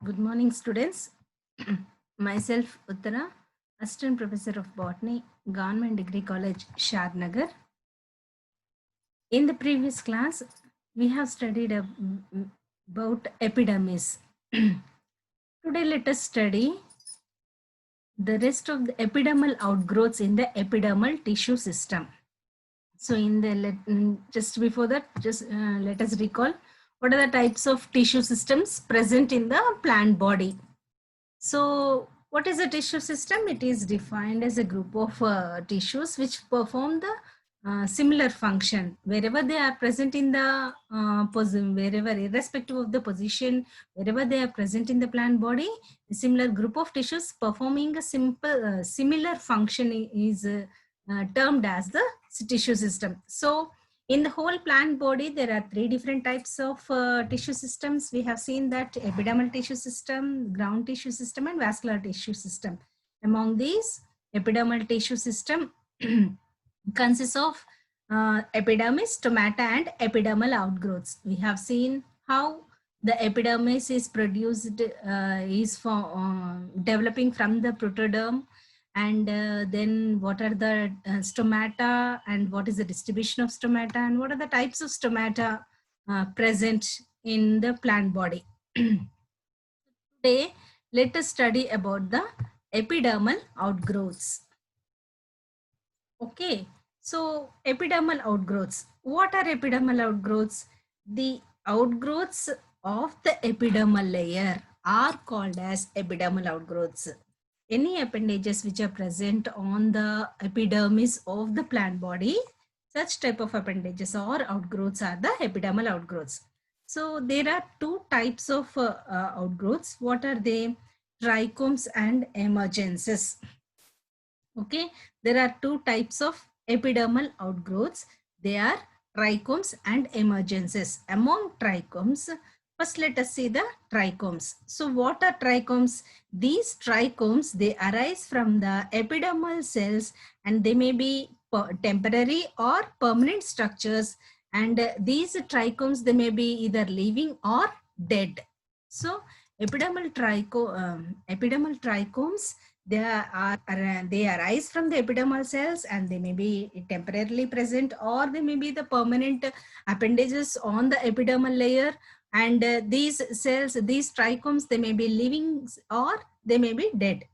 Good morning, students. Myself, Uttara, Assistant Professor of Botany, Government Degree College, Shadnagar. In the previous class, we have studied about epidermis. Today, let us study the rest of the epidermal outgrowths in the epidermal tissue system. So, just before that, let us recall what are the types of tissue systems present in the plant body. So, what is a tissue system? It is defined as a group of tissues which perform the similar function wherever they are present in the wherever, irrespective of the position, wherever they are present in the plant body, a similar group of tissues performing a similar function is termed as the tissue system. So, in the whole plant body, there are three different types of tissue systems. We have seen that epidermal tissue system, ground tissue system, and vascular tissue system. Among these, epidermal tissue system consists of epidermis, stomata, and epidermal outgrowths. We have seen how the epidermis is produced, developing from the protoderm, and then what are the stomata, and what is the distribution of stomata, and what are the types of stomata present in the plant body. Today, let us study about the epidermal outgrowths. Okay, so epidermal outgrowths. What are epidermal outgrowths? The outgrowths of the epidermal layer are called as epidermal outgrowths. Any appendages which are present on the epidermis of the plant body, such type of appendages or outgrowths are the epidermal outgrowths. So there are two types of outgrowths. What are they? Trichomes and emergences. Okay, there are two types of epidermal outgrowths. They are trichomes and emergences. Among trichomes, first let us see the trichomes. So what are trichomes? These trichomes, they arise from the epidermal cells, and they may be temporary or permanent structures, and these trichomes, they may be either living or dead. So epidermal trichomes, they arise from the epidermal cells, and they may be temporarily present, or they may be the permanent appendages on the epidermal layer. And these cells, these trichomes, they may be living or they may be dead.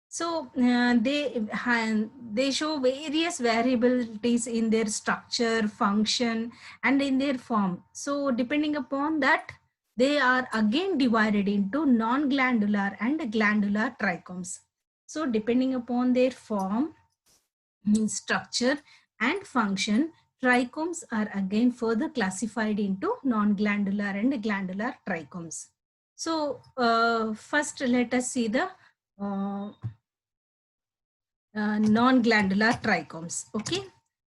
So they show various variabilities in their structure, function, and in their form. So depending upon that, they are again divided into non-glandular and glandular trichomes. So depending upon their form, structure, and function, trichomes are again further classified into non-glandular and glandular trichomes. So first let us see the non-glandular trichomes. Okay,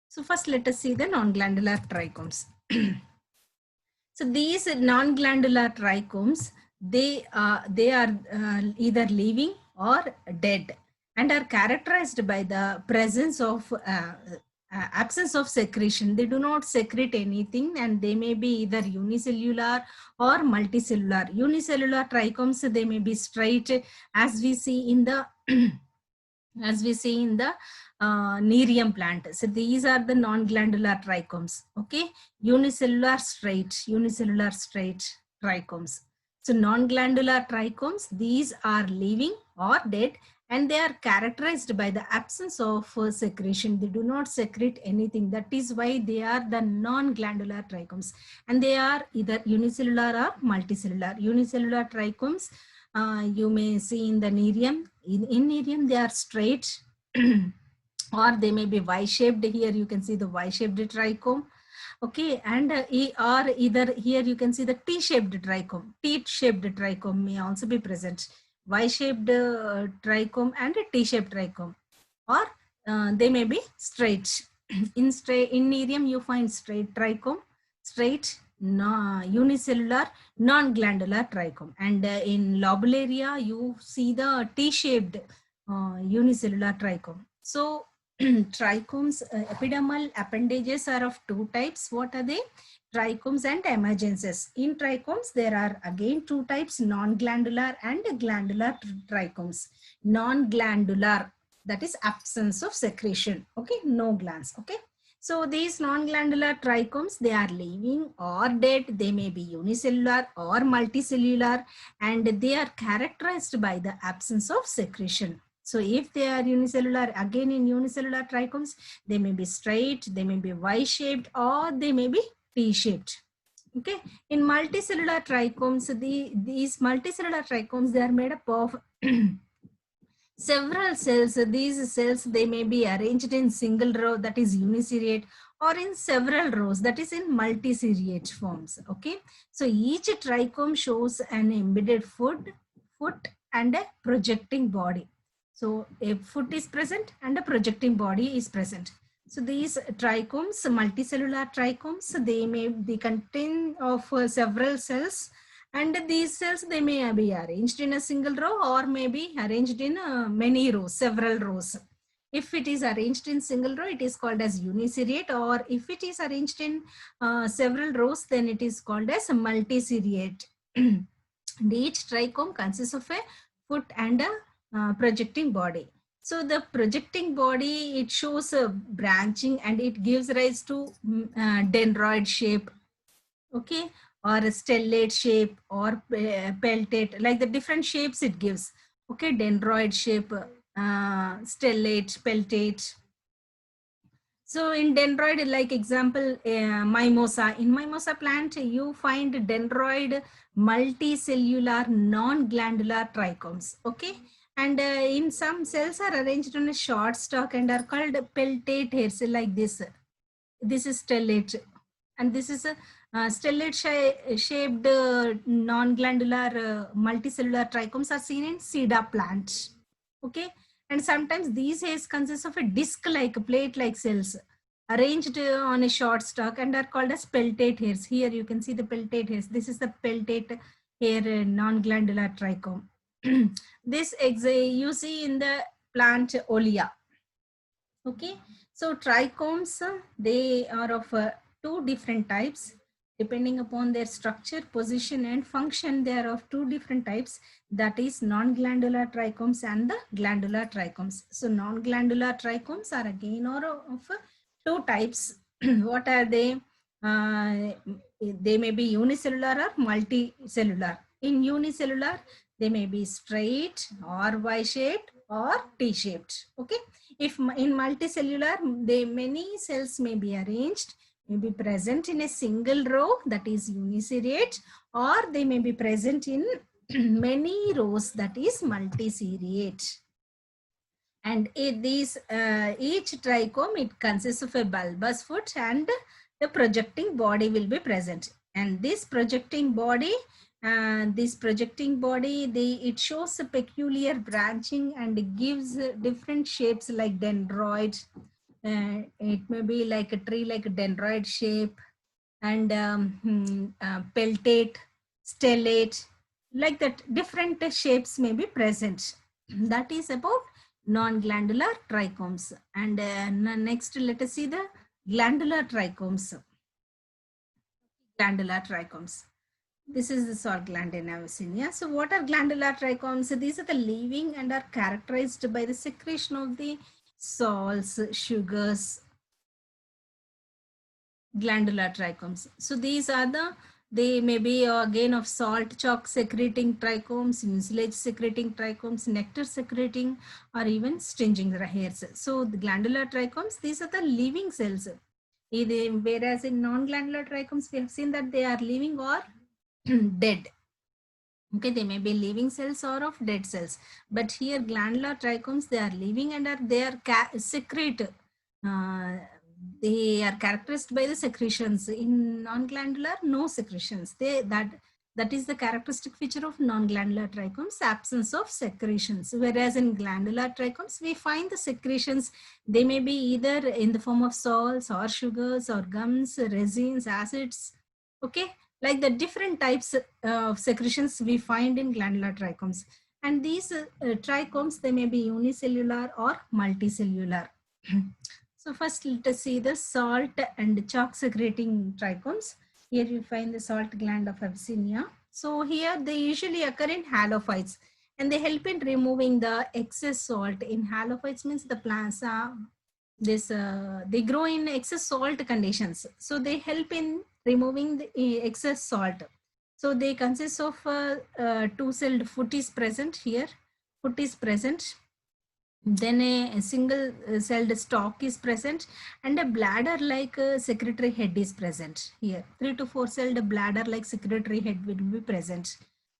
so first let us see the non-glandular trichomes. So these non-glandular trichomes, they are either living or dead, and are characterized by the presence of absence of secretion. They do not secrete anything, and they may be either unicellular or multicellular. Unicellular trichomes, they may be straight, as we see in the Nerium plant. So these are the non-glandular trichomes. Okay, unicellular straight trichomes. So non-glandular trichomes, these are living or dead, and they are characterized by the absence of secretion. They do not secrete anything. That is why they are the non-glandular trichomes, and they are either unicellular or multicellular. Unicellular trichomes, you may see in the Nerium. In Nerium, they are straight or they may be Y-shaped. Here you can see the Y-shaped trichome. Okay, and or either here you can see the T-shaped trichome. T-shaped trichome may also be present. Y-shaped trichome and a T-shaped trichome, or they may be straight. In Nerium, you find straight trichome, straight unicellular non-glandular trichome, and in Lobularia you see the T-shaped unicellular trichome. So trichomes, epidermal appendages are of two types. What are they? trichomes and emergences. In trichomes, there are again two types, non-glandular and glandular trichomes. Non-glandular, that is absence of secretion. Okay, no glands. Okay. So these non-glandular trichomes, they are living or dead. They may be unicellular or multicellular, and they are characterized by the absence of secretion. So if they are unicellular, again in unicellular trichomes, they may be straight, they may be Y-shaped, or they may be T-shaped. Okay. In multicellular trichomes, these multicellular trichomes, they are made up of several cells. These cells, they may be arranged in single row, that is uniseriate, or in several rows, that is in multiseriate forms. Okay. So each trichome shows an embedded foot and a projecting body. So a foot is present and a projecting body is present. So these trichomes, multicellular trichomes, they contain of several cells, and these cells, they may be arranged in a single row or may be arranged in many rows, several rows. If it is arranged in single row, it is called as uniseriate, or if it is arranged in several rows, then it is called as multiseriate. And each trichome consists of a foot and a projecting body. So the projecting body, it shows a branching and it gives rise to dendroid shape. Okay, or a stellate shape or peltate, like the different shapes it gives. Okay, dendroid shape, stellate, peltate. So in dendroid, like example, mimosa. In mimosa plant, you find dendroid multicellular non-glandular trichomes. Okay, and in some cells are arranged on a short stalk and are called peltate hairs, like this. This is stellate, and this is a stellate shaped non-glandular multicellular trichomes are seen in cedar plants. Okay, and sometimes these hairs consist of a disc-like, plate-like cells arranged on a short stalk and are called as peltate hairs. Here you can see the peltate hairs. This is the peltate hair non-glandular trichome. This you see in the plant Olea. Okay, so trichomes, they are of two different types. Depending upon their structure, position, and function, they are of two different types. That is non-glandular trichomes and the glandular trichomes. So non-glandular trichomes are again of two types. What are they? They may be unicellular or multicellular. In unicellular, they may be straight or Y-shaped or T-shaped. Okay. If in multicellular, many cells may be arranged, may be present in a single row, that is uniseriate, or they may be present in many rows, that is multiseriate. And each trichome, it consists of a bulbous foot and the projecting body will be present. And this projecting body, it shows a peculiar branching and it gives different shapes like dendroid. It may be like a tree, like a dendroid shape, and peltate, stellate, like that. Different shapes may be present. That is about non-glandular trichomes. And next, let us see the glandular trichomes. Glandular trichomes. This is the salt gland in Avicennia. So what are glandular trichomes? So these are the living and are characterized by the secretion of the salts, sugars, glandular trichomes. So these are they may be again of salt chalk secreting trichomes, mucilage secreting trichomes, nectar secreting, or even stinging hairs. So the glandular trichomes, these are the living cells. Whereas in non-glandular trichomes, we have seen that they are living or dead. Okay, they may be living cells or of dead cells. But here glandular trichomes, they are living and they are secrete. They are characterized by the secretions. In non-glandular, no secretions. That is the characteristic feature of non-glandular trichomes, absence of secretions. Whereas in glandular trichomes, we find the secretions. They may be either in the form of salts or sugars or gums, resins, acids. Okay, like the different types of secretions we find in glandular trichomes. And these trichomes, they may be unicellular or multicellular. So first, let us see the salt and chalk secreting trichomes. Here you find the salt gland of Abyssinia. So here they usually occur in halophytes and they help in removing the excess salt. In halophytes means the plants are they grow in excess salt conditions. So they help in removing the excess salt. So they consist of two-celled foot is present here. Foot is present. Then a single celled stalk is present and a bladder like secretory head is present here. 3 to 4 celled bladder like secretory head will be present.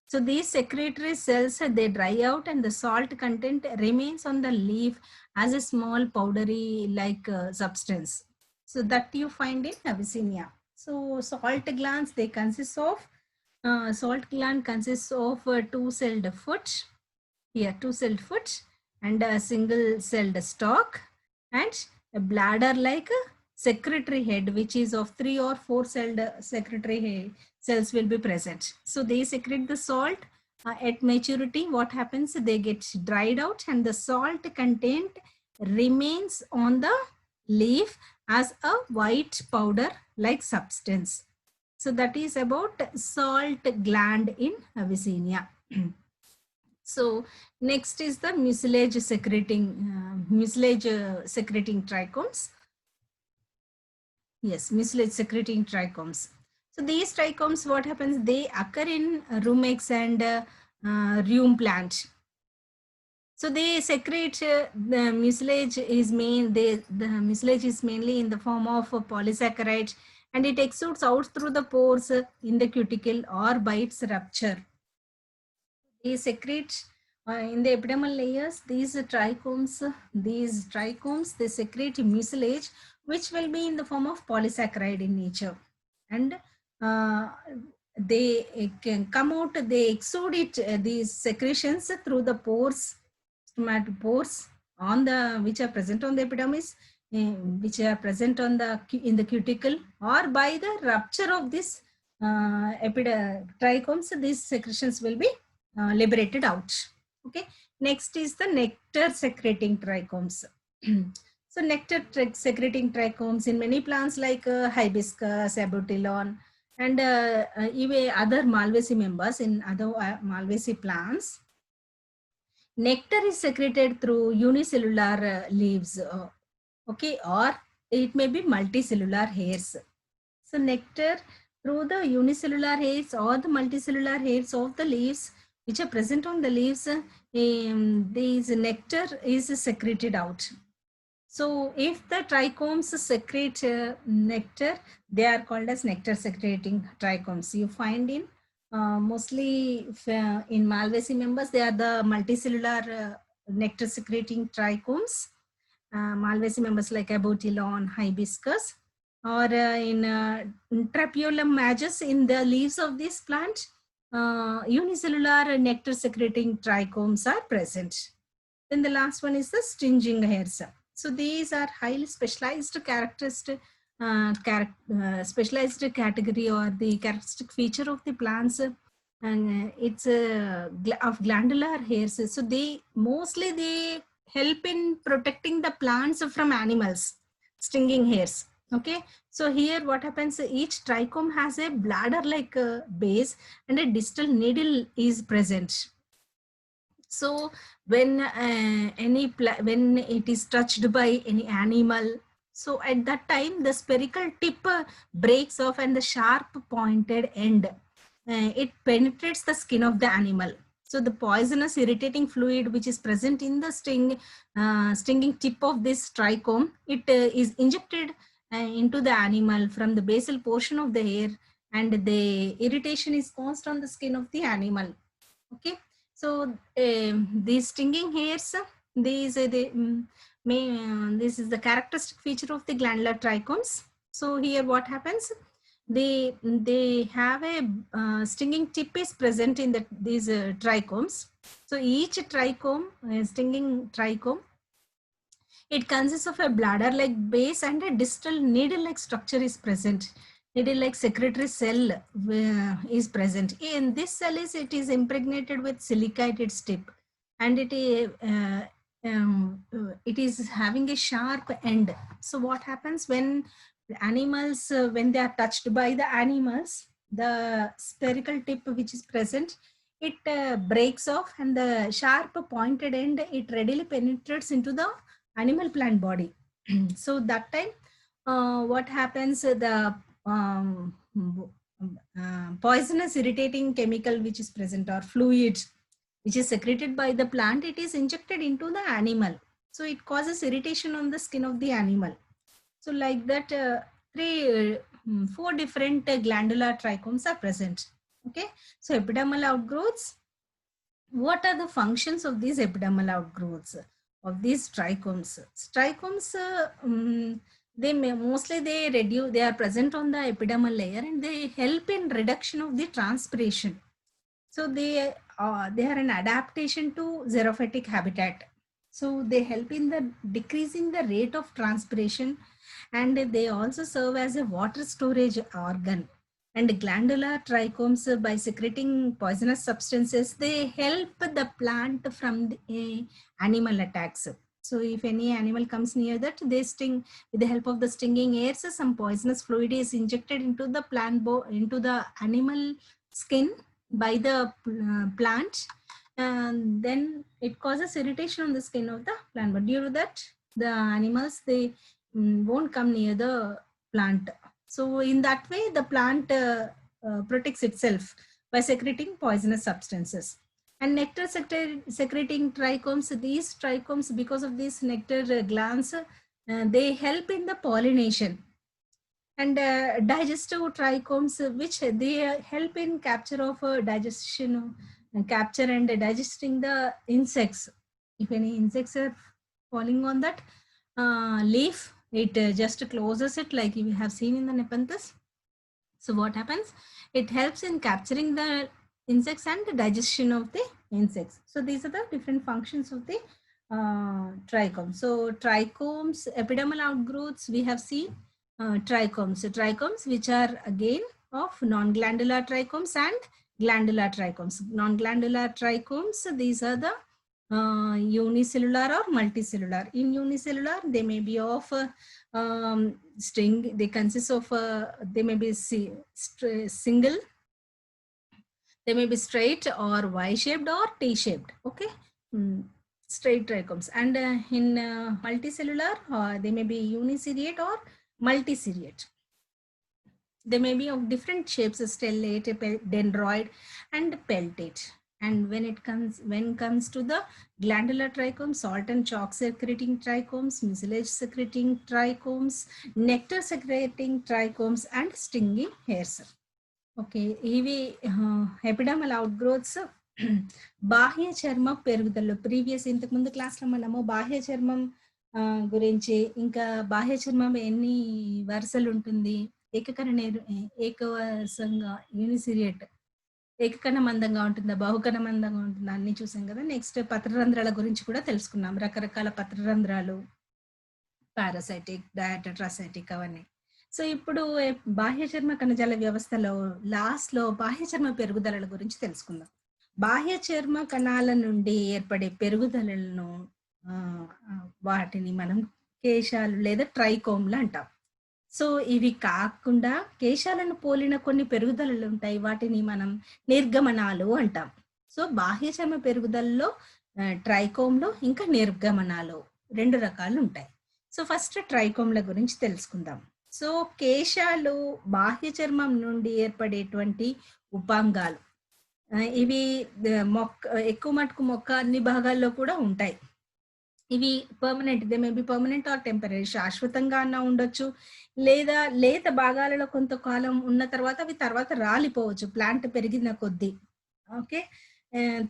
So these secretory cells, they dry out and the salt content remains on the leaf as a small powdery like substance. So that you find in Abyssinia. So salt glands, they consist of salt gland consists of two-celled foot. Here two-celled foot and a single celled stalk and a bladder like a secretory head, which is of 3 or 4 celled secretory cells will be present. So they secrete the salt at maturity. What happens? They get dried out and the salt content remains on the leaf as a white powder like substance. So that is about salt gland in Abyssinia. So next is the mucilage secreting trichomes. Yes, mucilage secreting trichomes. So these trichomes, what happens? They occur in rumex and rheum plant. So they secrete the mucilage is the mucilage is mainly in the form of polysaccharide and it exudes out through the pores in the cuticle or by its rupture. They secrete in the epidermal layers. These trichomes, they secrete mucilage, which will be in the form of polysaccharide in nature, and they can come out. They exude these secretions through the pores, stomatophores, on the which are present on the epidermis, which are present on the in the cuticle, or by the rupture of this trichomes. These secretions will be liberated out. Okay. Next is the nectar secreting trichomes. So nectar secreting trichomes in many plants like hibiscus, abutilon, and even other Malvaceae members in other Malvaceae plants. Nectar is secreted through unicellular leaves, okay, or it may be multicellular hairs. So nectar through the unicellular hairs or the multicellular hairs of the leaves which are present on the leaves, these nectar is secreted out. So if the trichomes secrete nectar, they are called as nectar secreting trichomes. You find in mostly in Malvaceae members, they are the multicellular nectar secreting trichomes. Malvaceae members like abutilon, hibiscus, or in Trapeolum majus in the leaves of this plant, unicellular nectar secreting trichomes are present. Then the last one is the stinging hairs. So these are highly specialized specialized category or the characteristic feature of the plants, and it's of glandular hairs. So they mostly they help in protecting the plants from animals, stinging hairs. Okay, so here what happens, each trichome has a bladder like base and a distal needle is present. So when when it is touched by any animal, so at that time the spherical tip breaks off and the sharp pointed end it penetrates the skin of the animal. So the poisonous irritating fluid which is present in the stinging tip of this trichome, it is injected into the animal from the basal portion of the hair, and the irritation is caused on the skin of the animal. Okay, so these stinging hairs, these are the this is the characteristic feature of the glandular trichomes. So here what happens, they have a stinging tip is present in these trichomes. So each trichome, stinging trichome, it consists of a bladder like base and a distal needle like structure is present. Needle like secretory cell is present. In this cell it is impregnated with silica at its tip, and it is having a sharp end. So what happens when animals, when they are touched by the animals, the spherical tip which is present, it breaks off, and the sharp pointed end, it readily penetrates into the animal plant body. So that time, what happens, the poisonous irritating chemical which is present, or fluid which is secreted by the plant, it is injected into the animal. So it causes irritation on the skin of the animal. So like that, four different glandular trichomes are present. Okay, so epidermal outgrowths. What are the functions of these epidermal outgrowths of these trichomes? Trichomes, they reduce. They are present on the epidermal layer, and they help in reduction of the transpiration. So they are an adaptation to xerophytic habitat. So they help in the decreasing the rate of transpiration, and they also serve as a water storage organ. And glandular trichomes, by secreting poisonous substances, they help the plant from the animal attacks. So if any animal comes near that, they sting. With the help of the stinging hairs, some poisonous fluid is injected into the into the animal skin by the plant, and then it causes irritation on the skin of the plant. But due to that, the animals, they won't come near the plant. So in that way, the plant protects itself by secreting poisonous substances. And nectar secreting trichomes, these trichomes, because of these nectar glands, they help in the pollination. And digestive trichomes, which they help in capture of digestion, capture and digesting the insects. If any insects are falling on that leaf, it just closes it, like you have seen in the Nepenthes. So what happens? It helps in capturing the insects and the digestion of the insects. So these are the different functions of the trichomes. So trichomes, epidermal outgrowths, we have seen trichomes. So trichomes, which are again of non-glandular trichomes and glandular trichomes. Non-glandular trichomes, these are the unicellular or multicellular. In unicellular, they may be of string. They consist of they may be single, they may be straight or Y-shaped or T-shaped. Okay, straight trichomes. And in multicellular, they may be uniceriate or multiceriate. They may be of different shapes: stellate, dendroid, and peltate. And when it comes to the glandular trichomes, salt and chalk secreting trichomes, mucilage secreting trichomes, nectar secreting trichomes, and stinging hairs. Okay, ఇవి epidermal అవుట్గ్రోత్స్. బాహ్య చర్మ పెరుగుదలలో previous ఇంతకుముందు క్లాస్లో మనము బాహ్య చర్మం గురించి, ఇంకా బాహ్య చర్మం ఎన్ని వరుసలు ఉంటుంది, ఏకవరుసంగా యూనిసిరియట్, ఏకకణ మందంగా ఉంటుందా, బహుకణ మందంగా ఉంటుందా, అన్ని చూసాం కదా. నెక్స్ట్ పత్రరంధ్రాల గురించి కూడా తెలుసుకున్నాం. రకరకాల పత్రరంధ్రాలు, పారాసైటిక్, డయాటట్రాసైటిక్, అవన్నీ. సో ఇప్పుడు బాహ్య చర్మ కణజాల వ్యవస్థలో లాస్ట్లో బాహ్య చర్మ పెరుగుదలల గురించి తెలుసుకుందాం. బాహ్య చర్మ కణాల నుండి ఏర్పడే పెరుగుదలను వాటిని మనం కేశాలు లేదా ట్రైకోమ్లు అంటాం. సో ఇవి కాకుండా కేశాలను పోలిన కొన్ని పెరుగుదలలు ఉంటాయి, వాటిని మనం నిర్గమనాలు అంటాం. సో బాహ్య చర్మ పెరుగుదలలో ట్రైకోమ్లు ఇంకా నిర్గమనాలు 2 రకాలు ఉంటాయి. సో ఫస్ట్ ట్రైకోమ్ల గురించి తెలుసుకుందాం. సో కేశాలు బాహ్య చర్మం నుండి ఏర్పడేటువంటి ఉపాంగాలు. ఇవి ఎక్కువ మటుకు మొక్క అన్ని భాగాల్లో కూడా ఉంటాయి. ఇవి permanent, they may be permanent or temporary, శాశ్వతంగా అన్నా ఉండొచ్చు, లేదా లేత భాగాలలో కొంతకాలం ఉన్న తర్వాత అవి తర్వాత రాలిపోవచ్చు ప్లాంట్ పెరిగిన కొద్దీ. ఓకే,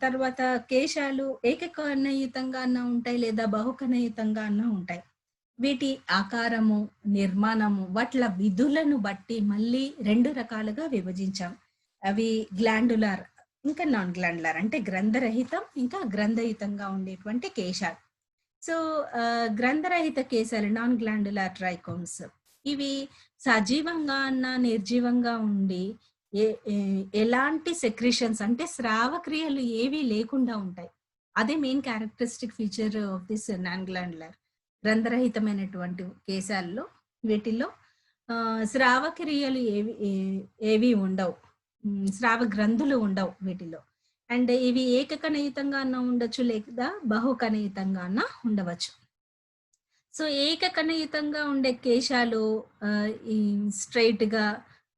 తర్వాత కేశాలు ఏకకణయుతంగా అన్నా ఉంటాయి, లేదా బహుకణయుతంగా అన్నా ఉంటాయి. వీటి ఆకారము, నిర్మాణము, వాట్ల విధులను బట్టి మళ్ళీ 2 రకాలుగా విభజించాం. అవి గ్లాండులార్ ఇంకా నాన్ గ్లాండులార్, అంటే గ్రంథరహితం ఇంకా గ్రంథయుతంగా ఉండేటువంటి కేశాలు. సో గ్రంథరహిత కేశాలు నాన్ గ్లాండులార్ ట్రైకోమ్స్. ఇవి సజీవంగా అన్న నిర్జీవంగా ఉండి ఎలాంటి సెక్రిషన్స్ అంటే స్రావక్రియలు ఏవి లేకుండా ఉంటాయి. అదే main characteristic feature of this non glandular గ్రంథరహితమైనటువంటి కేశాల్లో. వీటిల్లో స్రావ క్రియలు ఏవి ఉండవు. స్రావ గ్రంథులు ఉండవు వీటిలో. అండ్ ఇవి ఏకకణయుతంగా అన్నా ఉండొచ్చు, లేదా బహుకణయుతంగా అన్నా ఉండవచ్చు. సో, ఏకకణయుతంగా ఉండే కేశాలు ఈ స్ట్రెయిట్‌గా,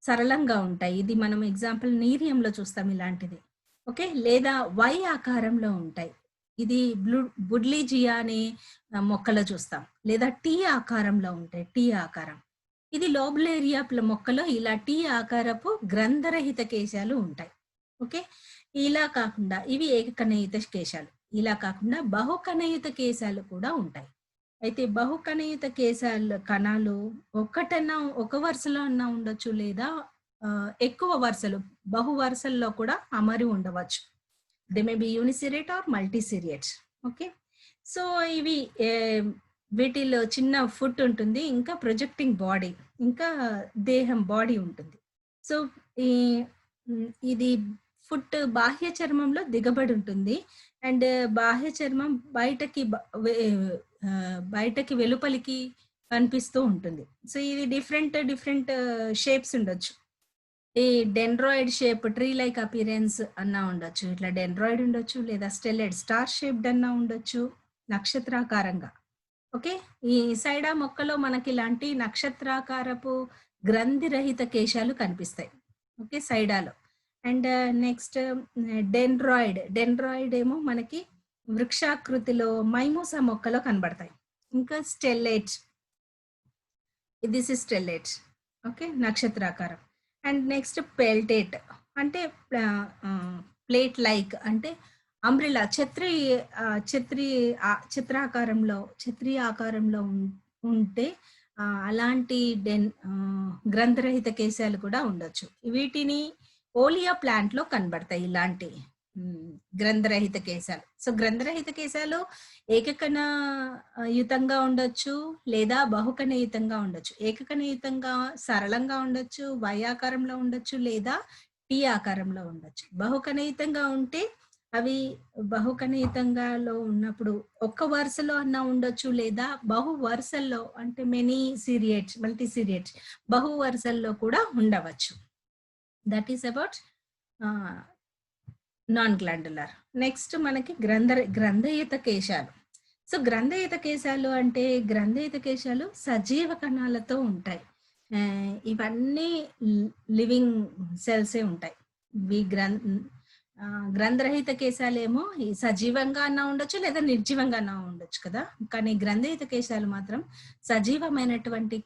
సరళంగా ఉంటాయి. ఇది మనం ఎగ్జాంపుల్ నీరియంలో చూస్తాం ఇలాంటిది. ఓకే. లేదా వై ఆకారంలో ఉంటాయి. ఇది బుడ్లీజియా అనే మొక్కలో చూస్తాం. లేదా టీ ఆకారంలో ఉంటాయి. టీ ఆకారం. ఇది లోబులేరియా మొక్కలో ఇలా టీ ఆకారపు గ్రంథరహిత కేశాలు ఉంటాయి. ఓకే. ఇలా కాకుండా ఇవి ఏకకణయుత కేశాలు. ఇలా కాకుండా బహుకణయుత కేశాలు కూడా ఉంటాయి. అయితే బహుకణయుత కణాలు ఒక వరుసలో అన్నా ఉండొచ్చు, లేదా ఎక్కువ వరుసలు, బహు వరుసల్లో కూడా అమరి ఉండవచ్చు. They may be uniseriate or multiseriates. Okay. So, ఇవి వీటిలో చిన్న ఫుట్ ఉంటుంది. ఇంకా ప్రొజెక్టింగ్ బాడీ, ఇంకా దేహం బాడీ ఉంటుంది. సో, ఈ ఇది ఫుట్ బాహ్య చర్మంలో దిగబడి ఉంటుంది. అండ్ బాహ్య చర్మం బయటకి వెలుపలికి కనిపిస్తూ ఉంటుంది. సో, ఇది డిఫరెంట్ షేప్స్ ఉండొచ్చు. ఈ డెండ్రాయిడ్ షేప్, ట్రీ లైక్ అపియరెన్స్ అన్నా ఉండొచ్చు. ఇట్లా డెండ్రాయిడ్ ఉండొచ్చు, లేదా స్టెల్లెడ్ స్టార్ షేప్డ్ అన్నా ఉండొచ్చు, నక్షత్రాకారంగా. ఓకే. ఈ సైడా మొక్కలో మనకి ఇలాంటి నక్షత్రాకారపు గ్రంథిరహిత కేశాలు కనిపిస్తాయి. ఓకే. సైడాలో. అండ్ నెక్స్ట్ డెండ్రాయిడ్ ఏమో మనకి వృక్షాకృతిలో మైమోసా మొక్కలో కనబడతాయి. ఇంకా stellates. This is stellates. Okay. నక్షత్రాకారం. అండ్ నెక్స్ట్ పెల్టేట్ అంటే ప్లేట్ లైక్, అంటే అంబ్రిల్లా ఛత్రీ ఆకారంలో ఉంటే అలాంటి గ్రంథరహిత కేశాలు కూడా ఉండొచ్చు. వీటిని ఓలియా ప్లాంట్ లో కనబడతాయి ఇలాంటి గ్రంథరహిత కేశాలు. సో, గ్రంథరహిత కేశాలు ఏకకణయుతంగా ఉండొచ్చు, లేదా బహుకణయుతంగా ఉండొచ్చు. ఏకకణయుతంగా సరళంగా ఉండొచ్చు, వై ఆకారంలో ఉండొచ్చు, లేదా టీ ఆకారంలో ఉండొచ్చు. బహుకణయుతంగా ఉంటే అవి బహుకణయుతంగాలో ఉన్నప్పుడు ఒక్క వరుసలో అన్నా ఉండొచ్చు, లేదా బహు వరుసల్లో, అంటే మల్టీసిరియట్స్ బహు వరుసల్లో కూడా ఉండవచ్చు. That is about non glandular. Next మనకి గ్రంథయుత కేశాలు. సో, గ్రంథయుత కేశాలు అంటే గ్రంథయుత కేశాలు సజీవ కణాలతో ఉంటాయి. ఇవన్నీ లివింగ్ సెల్సే ఉంటాయి. గ్రంథరహిత కేశాలేమో సజీవంగా అన్నా ఉండొచ్చు, లేదా నిర్జీవంగా అన్నా ఉండొచ్చు కదా. కానీ గ్రంథయుత కేశాలు మాత్రం సజీవమైనటువంటి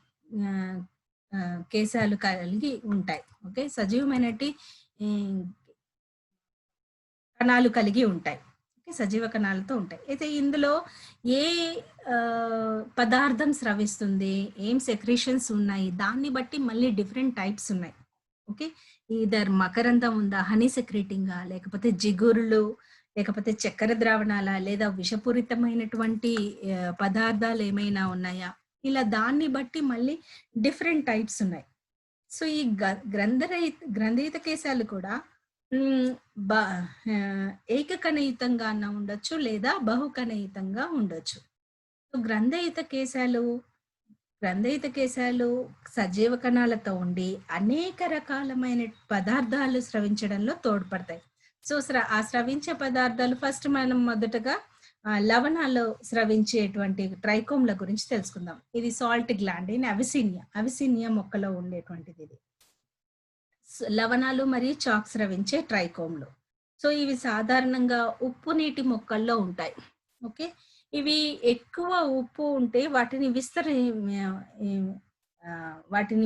కేశాలు కలిగి ఉంటాయి. ఓకే. సజీవమైనటి కణాలు కలిగి ఉంటాయి. ఓకే. సజీవ కణాలతో ఉంటాయి. అయితే ఇందులో ఏ పదార్థం స్రవిస్తుంది, ఏం సెక్రీషన్స్ ఉన్నాయి, దాన్ని బట్టి మళ్ళీ డిఫరెంట్ టైప్స్ ఉన్నాయి. ఓకే. ఈదర్ మకరందం ఉందా, హనీ సెక్రీటింగా, లేకపోతే జిగురులు, లేకపోతే చక్కెర ద్రావణాల, లేదా విషపూరితమైనటువంటి పదార్థాలు ఏమైనా ఉన్నాయా, ఇలా దాన్ని బట్టి మళ్ళీ డిఫరెంట్ టైప్స్ ఉన్నాయి. సో, ఈ గ్రంథయుత కేశాలు కూడా ఏకకణయుతంగా అన్నా ఉండొచ్చు, లేదా బహుకణయుతంగా ఉండొచ్చు. సో, గ్రంథయుత కేశాలు సజీవ కణాలతో ఉండి అనేక రకాలమైన పదార్థాలు స్రవించడంలో తోడ్పడతాయి. సో, ఆ స్రవించే పదార్థాలు ఫస్ట్ మనం మొదటగా లవణాల్లో స్రవించేటువంటి ట్రైకోమ్ల గురించి తెలుసుకుందాం. ఇది సాల్ట్ గ్లాండ్ ఇన్ అవిసినియా మొక్కలో ఉండేటువంటిది ఇది. లవణాలు మరియు చాక్ స్రవించే ట్రైకోమ్లు. సో, ఇవి సాధారణంగా ఉప్పు నీటి మొక్కల్లో ఉంటాయి. ఓకే. ఇవి ఎక్కువ ఉప్పు ఉంటే వాటిని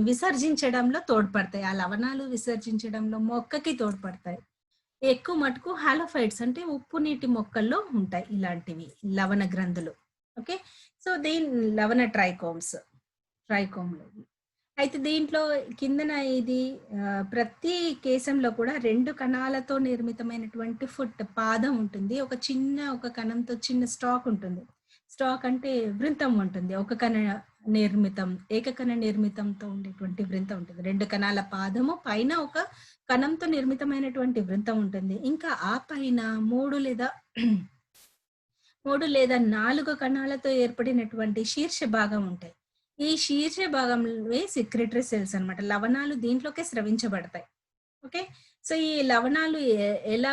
విసర్జించడంలో తోడ్పడతాయి. ఆ లవణాలు విసర్జించడంలో మొక్కకి తోడ్పడతాయి. ఎక్కువ మటుకు హాలోఫైట్స్ అంటే ఉప్పు నీటి మొక్కల్లో ఉంటాయి ఇలాంటివి లవణ గ్రంథులు. ఓకే. సో, లవణ ట్రైకోమ్లు. అయితే దీంట్లో కిందన ఇది ప్రతి కేశంలో కూడా 2 కణాలతో నిర్మితమైనటువంటి పాదం ఉంటుంది. ఒక కణంతో చిన్న స్టాక్ ఉంటుంది. స్టాక్ అంటే వృంతం ఉంటుంది. ఏకకణ నిర్మితంతో ఉండేటువంటి వృంతం ఉంటుంది. 2 కణాల పాదము పైన ఒక కణంతో నిర్మితమైనటువంటి వృంతం ఉంటుంది. ఇంకా ఆ పైన 3 లేదా 4 కణాలతో ఏర్పడినటువంటి శీర్ష భాగం ఉంటాయి. ఈ శీర్ష భాగంలో సెక్రెటరీ సెల్స్ అన్నమాట. లవణాలు దీంట్లోకే స్రవించబడతాయి. ఓకే. సో, ఈ లవణాలు ఎలా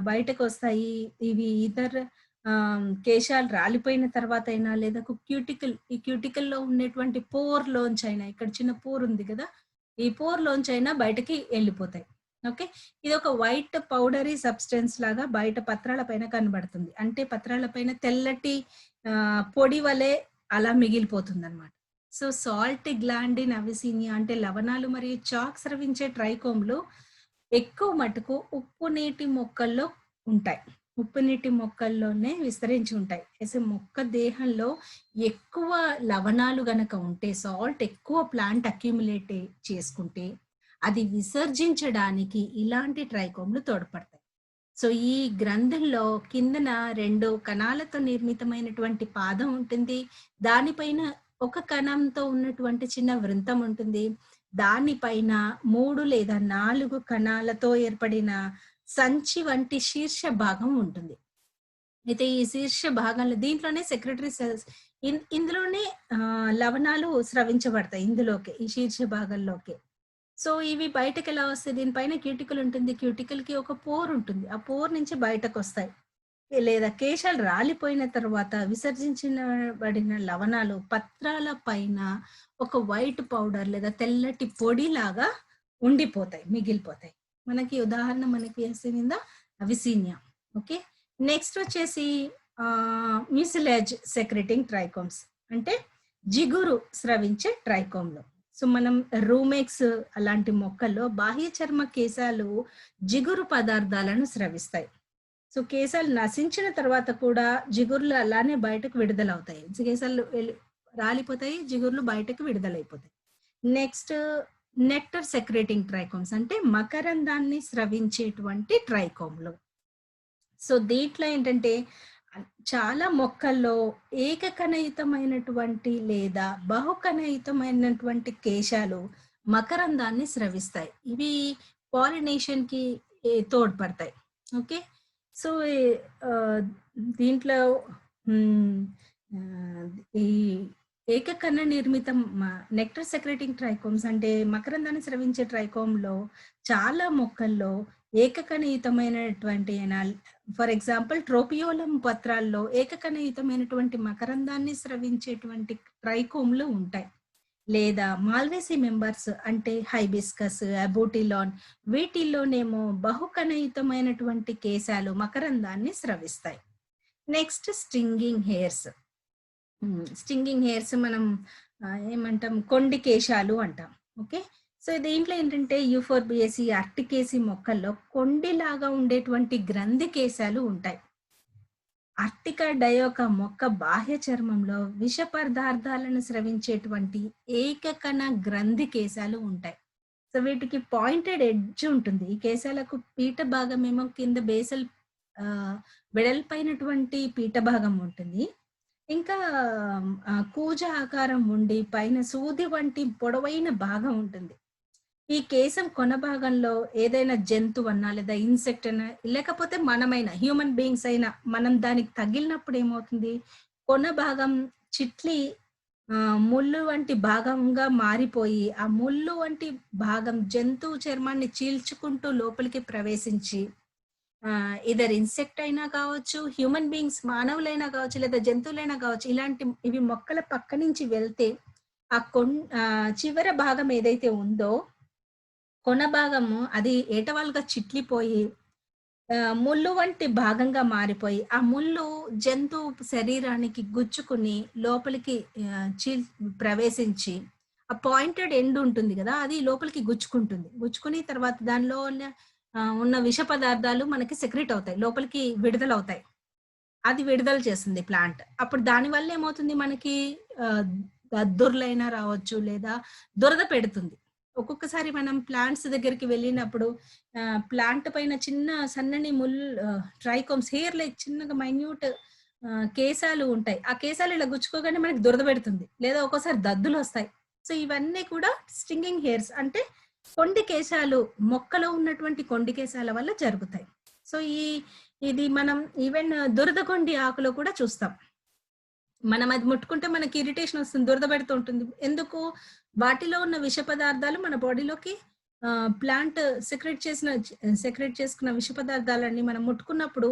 బయటకొస్తాయి? ఇవి కేశాలు రాలిపోయిన తర్వాతైనా లేదా ఈ క్యూటికల్‌లో ఉండేటువంటి పోర్‌లోంచైనా ఇక్కడ చిన్న పోర్ ఉంది గదా! ఈ పోర్‌లోంచైనా బయటకి ఎళ్ళిపోతాయి. ఓకే. ఇదొక వైట్ పౌడరీ సబ్‌స్టెన్స్ లాగా బయట పత్రాల పైన కనబడుతుంది. అంటే పత్రాల పైన తెల్లటి పొడి వలె అలా మిగిలిపోతుందన్నమాట. సో, సాల్ట్ గ్లాండ్ ఇన్ అవిసీనియా అంటే లవణాలు మరియు చాక్ స్రవించే ట్రైకోమ్‌లు ఎక్కువ మటుకు ఉప్పు నీటి మొక్కల్లో ఉంటాయి. ఉప్పు నీటి మొక్కల్లోనే విస్తరించి ఉంటాయి. మొక్క దేహంలో ఎక్కువ లవణాలు గనక ఉంటే, సాల్ట్ ఎక్కువ ప్లాంట్ అక్యుములేట్ చేసుకుంటే, అది విసర్జించడానికి ఇలాంటి ట్రైకోమ్‌లు తోడ్పడతాయి. సో, ఈ గ్రంథుల్లో కిందన 2 కణాలతో నిర్మితమైనటువంటి పాదం ఉంటుంది. దానిపైన ఒక కణంతో ఉన్నటువంటి చిన్న వృంతం ఉంటుంది. దానిపైన 3 లేదా 4 కణాలతో ఏర్పడిన సంచి వంటి శీర్ష భాగం ఉంటుంది. అయితే ఈ శీర్ష భాగంలో దీంట్లోనే సెక్రెటరీ సెల్స్ ఇందులోనే లవణాలు స్రవించబడతాయి ఇందులోకే. ఈ శీర్ష భాగంలోకే. సో, ఇవి బయటకెలా వస్తాయి? దీనిపైన క్యూటికల్ ఉంటుంది. క్యూటికల్‌కి ఒక పోర్ ఉంటుంది. ఆ పోర్ నుంచి బయటకొస్తాయి. లేదా కేశాలు రాలిపోయిన తర్వాత బడిన లవణాలు పత్రాల పైన ఒక వైట్ పౌడర్ లేదా తెల్లటి పొడిలాగా ఉండిపోతాయి, మిగిలిపోతాయి. మనకి ఏసిందా అవిసీనియా. ఓకే. నెక్స్ట్ వచ్చేసి మ్యూసిలేజ్ సెక్రెటింగ్ ట్రైకోమ్స్ అంటే జిగురు స్రవించే ట్రైకోమ్‌లు. సో, మనం రూమెక్స్ అలాంటి మొక్కల్లో బాహ్య చర్మ కేశాలు జిగురు పదార్థాలను స్రవిస్తాయి. సో, కేశాలు నశించిన తర్వాత కూడా జిగుర్లు అలానే బయటకు విడుదలవుతాయి. కేశాలు రాలిపోతాయి, జిగుర్లు బయటకు విడుదలైపోతాయి. నెక్స్ట్ నెక్టర్ సెక్రేటింగ్ ట్రైకోమ్స్ అంటే మకరందాన్ని స్రవించేటువంటి ట్రైకోమ్‌లు. సో, దీంట్లో ఏంటంటే చాలా మొక్కల్లో ఏకకణయుతమైనటువంటి లేదా బహుకణయుతమైనటువంటి కేశాలు మకరందాన్ని స్రవిస్తాయి. ఇవి పాలినేషన్‌కి తోడ్పడతాయి. ఓకే. సో, దీంట్లో హ్మ్. ఈ ఏకకణ నిర్మితం నెక్టర్ సెక్రెటింగ్ ట్రైకోమ్స్ అంటే మకరందాన్ని స్రవించే ట్రైకోమ్‌లో చాలా మొక్కల్లో ఏకకణయుతమైనటువంటి ఫర్ ఎగ్జాంపుల్ ట్రోపియోలం పత్రాల్లో ఏకకణయుతమైనటువంటి మకరందాన్ని స్రవించేటువంటి ట్రైకోమ్‌లు ఉంటాయి. లేదా మాల్వేసి మెంబర్స్ అంటే హైబిస్కస్, అబోటిలాన్ వీటిల్లోనేమో బహుకణయుతమైనటువంటి కేశాలు మకరందాన్ని స్రవిస్తాయి. Next stinging hairs. Stinging hairs మనం ఏమంటాం కొండి కేశాలు అంటాం. ఓకే. సో, దీంట్లో ఏంటంటే యూఫోర్బియేసి, అర్టికేసి మొక్కల్లో కొండిలాగా ఉండేటువంటి గ్రంథి కేశాలు ఉంటాయి. ఆర్టికా డయోకా మొక్క బాహ్య చర్మంలో విష పదార్థాలను స్రవించేటువంటి ఏకకణ గ్రంథి కేశాలు ఉంటాయి. సో, వీటికి పాయింటెడ్ ఎడ్జ్ ఉంటుంది. ఈ కేశాలకు పీఠ భాగమేమో కింద బేసల్ వెడల్పైనటువంటి పీఠ భాగం ఉంటుంది. ఇంకా కూజ ఆకారం ఉండి పైన సూది వంటి పొడవైన భాగం ఉంటుంది. ఈ కేశం కొన భాగంలో ఏదైనా జంతువన్నా లేదా ఇన్సెక్ట్ అయినా లేకపోతే మనమైనా హ్యూమన్ బీయింగ్స్ అయినా మనం దానికి తగిలినప్పుడు ఏమవుతుంది? కొన భాగం చిట్లి ముల్లు వంటి భాగంగా మారిపోయి, ఆ ముల్లు వంటి భాగం జంతువు చర్మాన్ని చీల్చుకుంటూ లోపలికి ప్రవేశించి ఇదర్ ఇన్సెక్ట్ అయినా కావచ్చు, హ్యూమన్ బీయింగ్స్ మానవులైనా కావచ్చు, లేదా జంతువులైనా కావచ్చు. ఇవి మొక్కల పక్క నుంచి వెళ్తే ఆ చివర భాగం ఏదైతే ఉందో కొన భాగము అది ఏటవాలుగా చిట్లిపోయి ముల్లు వంటి భాగంగా మారిపోయి, ఆ ముల్లు జంతువు శరీరానికి గుచ్చుకుని లోపలికి ప్రవేశించి, ఆ పాయింటెడ్ ఎండ్ ఉంటుంది గదా! అది లోపలికి గుచ్చుకుంటుంది. గుచ్చుకుని తర్వాత దానిలో ఉన్న విష పదార్థాలు మనకి సెక్రెట్ అవుతాయి. లోపలికి విడుదలవుతాయి. అది విడుదల చేస్తుంది ప్లాంట్. అప్పుడు దానివల్ల ఏమవుతుంది మనకి దద్దుర్లైనా రావచ్చు లేదా దురద పెడుతుంది. ఒక్కొక్కసారి మనం ప్లాంట్స్ దగ్గరికి వెళ్ళినప్పుడు ప్లాంట్ పైన చిన్న సన్నని ట్రైకోమ్స్ హెయిర్ లైక్ చిన్నగా మైన్యూట్ కేశాలు ఉంటాయి. ఆ కేశాలు ఇలా గుచ్చుకోగానే మనకి దురద పెడుతుంది. లేదా ఒక్కోసారి దద్దులొస్తాయి. సో, ఇవన్నీ కూడా స్టింగింగ్ హెయిర్స్ అంటే కొండి కేశాలు మొక్కలో ఉన్నటువంటి కొండి కేశాల వల్ల జరుగుతాయి. సో, ఇది మనం ఈవెన్ దురద కొండి ఆకులో కూడా చూస్తాం. మనం అది ముట్టుకుంటే మనకి ఇరిటేషన్ వస్తుంది, దురద పెడుతూ ఉంటుంది. ఎందుకు? వాటిలో ఉన్న విష పదార్థాలు మన బాడీలోకి ప్లాంట్ సెక్రెట్ చేసుకున్న విష పదార్థాలన్నీ మనం ముట్టుకున్నప్పుడు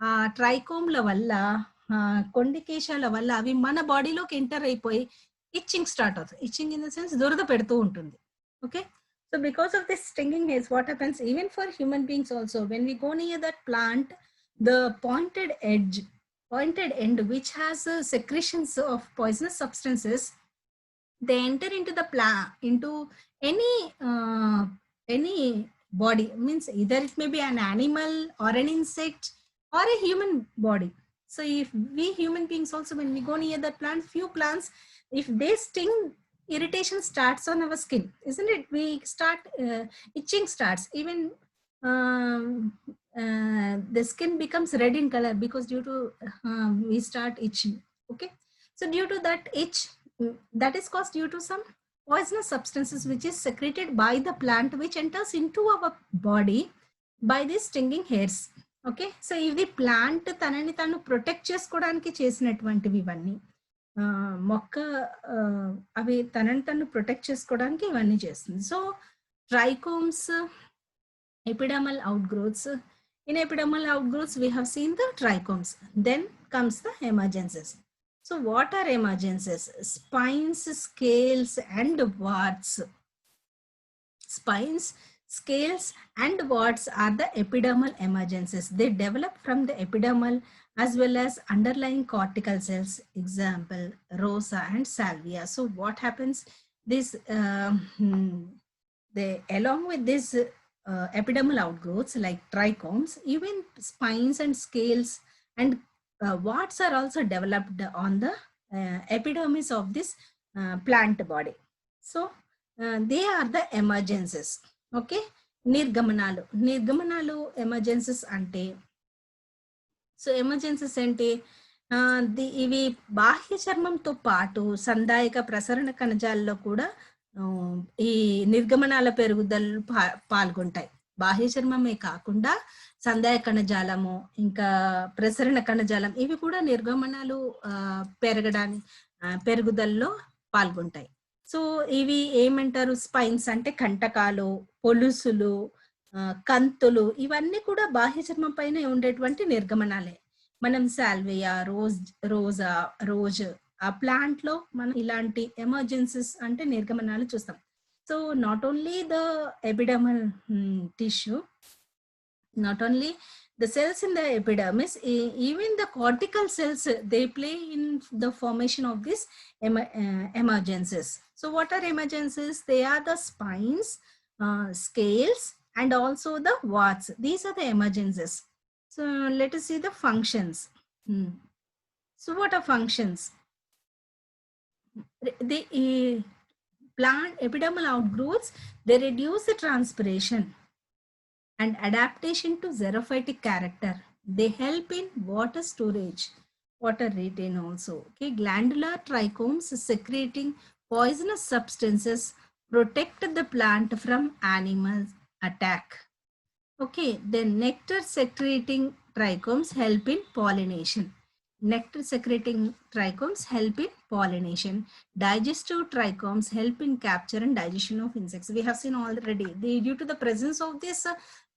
ఆ ట్రైకోమ్‌ల వల్ల, కొండికేశాల వల్ల అవి మన బాడీలోకి ఎంటర్ అయిపోయి ఇచ్చింగ్ స్టార్ట్ అవుతుంది. ఇచ్చింగ్ ఇన్ ద సెన్స్ దురద పెడుతూ ఉంటుంది. Okay. So because of this stinging hairs what happens even for human beings also when we go near that plant, the pointed end which has secretions of poisonous substances, they enter into the into any body, means either it may be an animal or an insect or a human body. So if we human beings also, when we go near that plant, few plants, if they sting, irritation starts on our skin, isn't it? We start itching starts, even the skin becomes red in color because due to we start itching. Okay, so due to that itch, that is caused due to some poisonous substances which is secreted by the plant, which enters into our body by these stinging hairs. Okay. So ఇది plant తనని తను protect చేసుకోవడానికి చేసినటువంటివి ఇవన్నీ. మొక్క అవి తనని తను protect చేసుకోవడానికి ఇవన్నీ చేస్తుంది. So trichomes, epidermal outgrowths. In epidermal outgrowths, we have seen the trichomes. Then comes the emergences. So what are emergences? Spines, scales, and warts. Spines, scales, and warts are the epidermal emergences. They develop from the epidermal as well as underlying cortical cells. Example, rosa and salvia. So what happens? This they, along with this epidermal outgrowths like trichomes, even spines and scales and warts are also developed on the epidermis of this plant body. So they are the emergences. Okay. నిర్గమనాలు emergences అంటే, so emergences అంటే ఇవి బాహ్య చర్మంతో పాటు సందాయక ప్రసరణ కణజాలలో కూడా ఈ నిర్గమనాల పెరుగుదల పాల్గొంటాయి. బాహ్య చర్మమే కాకుండా సందాయ కణజాలము, ఇంకా ప్రసరణ కణజాలం, ఇవి కూడా నిర్గమనాలు పెరుగుదలలో పాల్గొంటాయి. సో ఇవి ఏమంటారు? స్పైన్స్ అంటే కంటకాలు, పొలుసులు, కంతులు, ఇవన్నీ కూడా బాహ్య చర్మం పైన ఉండేటువంటి నిర్గమనాలే. మనం సాల్వియా, రోజ్ ఆ ప్లాంట్ లో మనం ఇలాంటి ఎమర్జెన్సీస్ అంటే నిర్గమనాలు చూస్తాం. So not only the epidermal tissue, not only the cells in the epidermis, even the cortical cells, they play in the formation of these emergencies. So what are emergencies? They are the spines, scales, and also the warts. These are the emergencies. So let us see the functions. So what are functions? The plant epidermal outgrowths, they reduce the transpiration and adaptation to xerophytic character. They help in water storage, water retain also. Okay, glandular trichomes secreting poisonous substances protect the plant from animal attack. Okay, then nectar secreting trichomes help in pollination. Nectar secreting trichomes help in pollination. Digestive trichomes help in capture and digestion of insects. We have seen already, due to the presence of this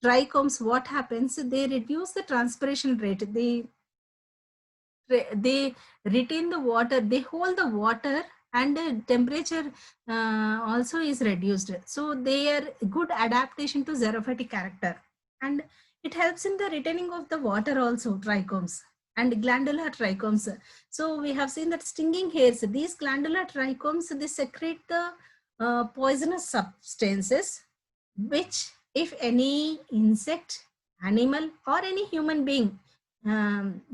trichomes, what happens? They reduce the transpiration rate. They retain the water, they hold the water, and the temperature also is reduced. So they are good adaptation to xerophytic character, and it helps in the retaining of the water also, trichomes and glandular trichomes. So we have seen that stinging hairs, these glandular trichomes, they secrete the poisonous substances, which if any insect, animal, or any human being,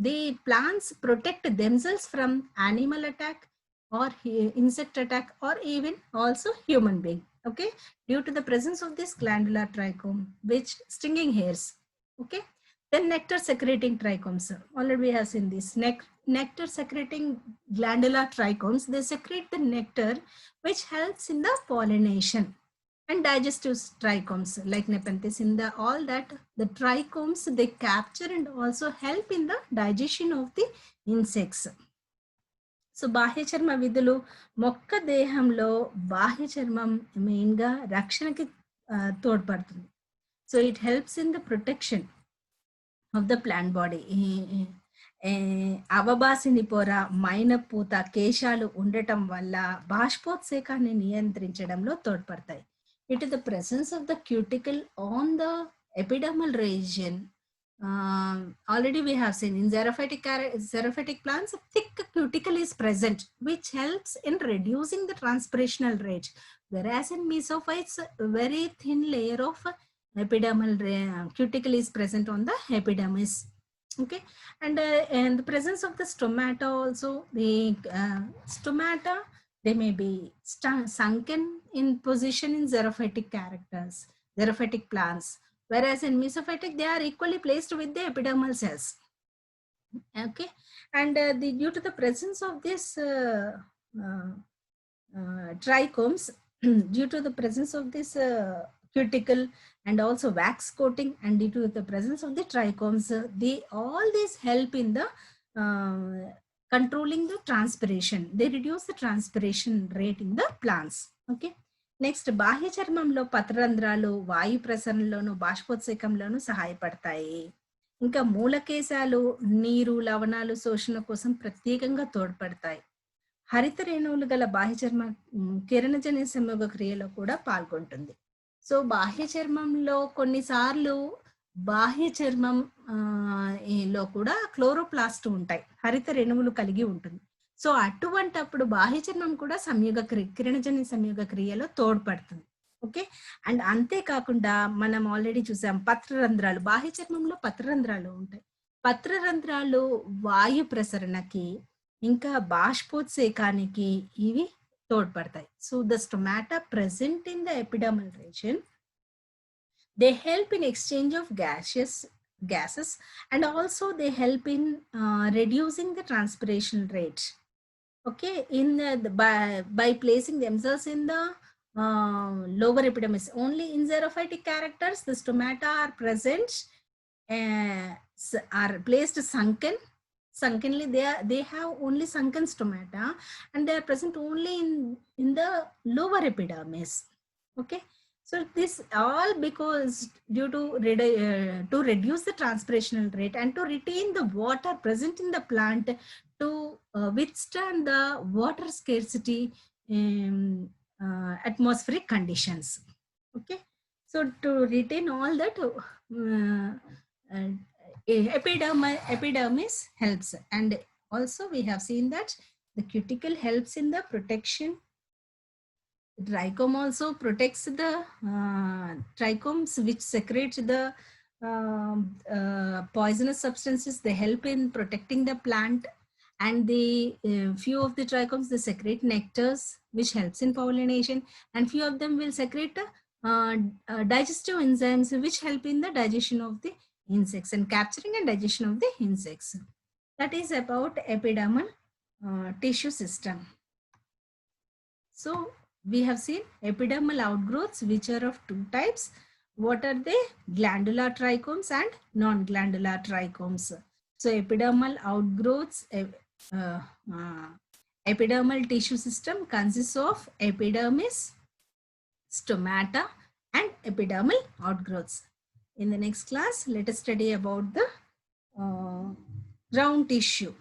the plants protect themselves from animal attack or insect attack, or even also human being. Okay, due to the presence of this glandular trichome, which stinging hairs. Okay, then nectar secreting trichomes, already we have seen this. Nectar secreting glandular trichomes, they secrete the nectar which helps in the pollination. And digestive trichomes like Nepenthes, in the all that the trichomes, they capture and also help in the digestion of the insects. So బాహ్య చర్మ విధులు మొక్క దేహంలో బాహ్య చర్మం మెయిన్గా రక్షణకి తోడ్పడుతుంది. So it helps in the protection of the plant body. అవబాసిని పొర, మైనపూత, కేశాలు ఉండటం వల్ల బాష్పోత్సేకాన్ని నియంత్రించడంలో తోడ్పడతాయి. Due to the presence of the cuticle on the epidermal region, already we have seen in xerophytic plants, thick cuticle is present, which helps in reducing the transpirational rate. Whereas in mesophytes, very thin layer of epidermal cuticle is present on the epidermis. Okay, and the presence of the stomata also, the stomata, they may be sunken in position in xerophytic plants, whereas in mesophytic they are equally placed with the epidermal cells. Okay, and due to the presence of this trichomes, due to the presence of this cuticle and also wax coating, and due to the presence of the trichomes, all these help in the controlling the transpiration. They reduce the transpiration rate in the plants. Okay, next బాహ్య చర్మంలో పత్రరంధ్రాలు వాయు ప్రసరణలోను బాష్పోత్సేకంలోను సహాయపడతాయి. ఇంకా మూలకేశాలు నీరు లవణాలు శోషణ కోసం ప్రత్యేకంగా తోడ్పడతాయి. హరిత రేణువులు గల బాహ్య చర్మం కిరణజన్య సంయోగ క్రియలో కూడా పాల్గొంటుంది. సో బాహ్య చర్మంలో కొన్నిసార్లు బాహ్య చర్మం లో కూడా క్లోరోప్లాస్ట్ ఉంటాయి, హరిత రేణువులు కలిగి ఉంటుంది. సో అటువంటప్పుడు బాహ్య చర్మం కూడా కిరణజన్య సంయోగ క్రియలో తోడ్పడుతుంది. ఓకే, అండ్ అంతేకాకుండా మనం ఆల్రెడీ చూసాం పత్రరంధ్రాలు, బాహ్య చర్మంలో పత్రరంధ్రాలు ఉంటాయి. పత్రరంధ్రాలు వాయు ప్రసరణకి ఇంకా బాష్పోత్సేకానికి ఇవి తోడ్పడతాయి. So the stomata present in the epidermal region, they help in exchange of gases and also they help in reducing the transpiration rate. Okay, in by placing themselves in the lower epidermis. Only in xerophytic characters the stomata are present, are placed sunkenly. They have only sunken stomata and they are present only in the lower epidermis. Okay, so this all because due to reduce the transpirational rate and to retain the water present in the plant to withstand the water scarcity atmospheric conditions. Okay, so to retain all that epidermis helps, and also we have seen that the cuticle helps in the protection. Trichome also protects the trichomes which secrete the poisonous substances. They help in protecting the plant, and the few of the trichomes, they secrete nectars which helps in pollination, and few of them will secrete digestive enzymes which help in the digestion of the insects and capturing and digestion of the insects. That is about epidermal tissue system. So we have seen epidermal outgrowths which are of two types. What are they? Glandular trichomes and non-glandular trichomes. So epidermal outgrowths, epidermal tissue system consists of epidermis, stomata and epidermal outgrowths. In the next class, let us study about the ground tissue.